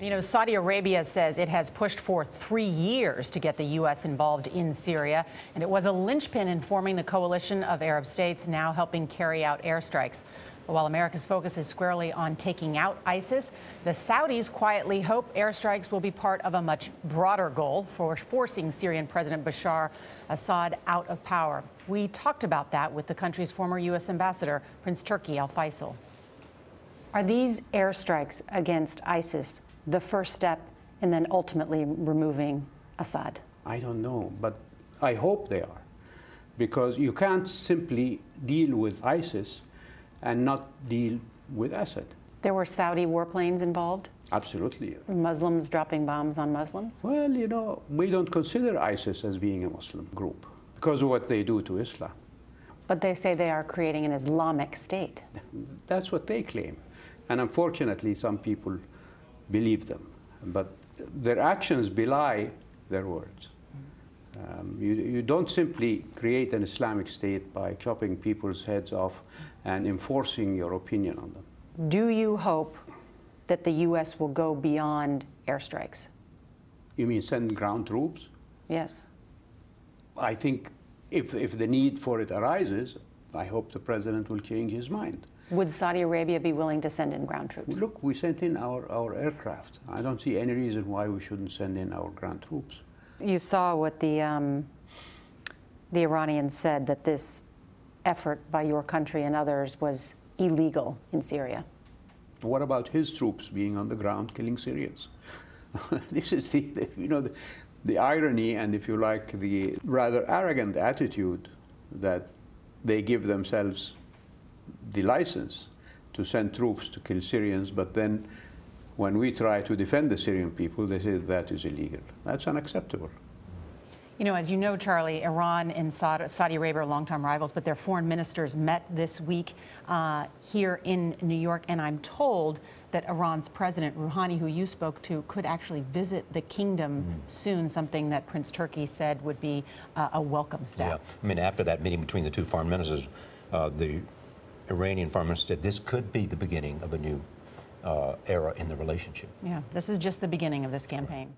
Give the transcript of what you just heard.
You know, Saudi Arabia says it has pushed for 3 years to get the U.S. involved in Syria, and it was a linchpin in forming the coalition of Arab states now helping carry out airstrikes. While America's focus is squarely on taking out ISIS, the Saudis quietly hope airstrikes will be part of a much broader goal for forcing Syrian President Bashar Assad out of power. We talked about that with the country's former U.S. ambassador, Prince Turki Al Faisal. Are these airstrikes against ISIS the first step in then ultimately removing Assad? I don't know, but I hope they are, because you can't simply deal with ISIS and not deal with Assad. There were Saudi warplanes involved? Absolutely. Muslims dropping bombs on Muslims? Well, you know, we don't consider ISIS as being a Muslim group because of what they do to Islam. But they say they are creating an Islamic state. That's what they claim. And unfortunately, some people believe them. But their actions belie their words. You don't simply create an Islamic state by chopping people's heads off and enforcing your opinion on them. Do you hope that the U.S. will go beyond airstrikes? You mean send ground troops? Yes. I think if the need for it arises, I hope the president will change his mind. Would Saudi Arabia be willing to send in ground troops? Look, we sent in our aircraft. I don't see any reason why we shouldn't send in our ground troops. You saw what the Iranians said, that this effort by your country and others was illegal in Syria. What about his troops being on the ground killing Syrians? This is the irony and, if you like, the rather arrogant attitude that they give themselves the license to send troops to kill Syrians, but then when we try to defend the Syrian people, they say that is illegal. That's unacceptable. You know, as you know, Charlie, Iran and Saudi Arabia are longtime rivals, but their foreign ministers met this week here in New York, and I'm told that Iran's President Rouhani, who you spoke to, could actually visit the kingdom soon, something that Prince Turki said would be a welcome step. Yeah, I mean, after that meeting between the two foreign ministers, the Iranian foreign minister said this could be the beginning of a new era in the relationship. Yeah, this is just the beginning of this campaign.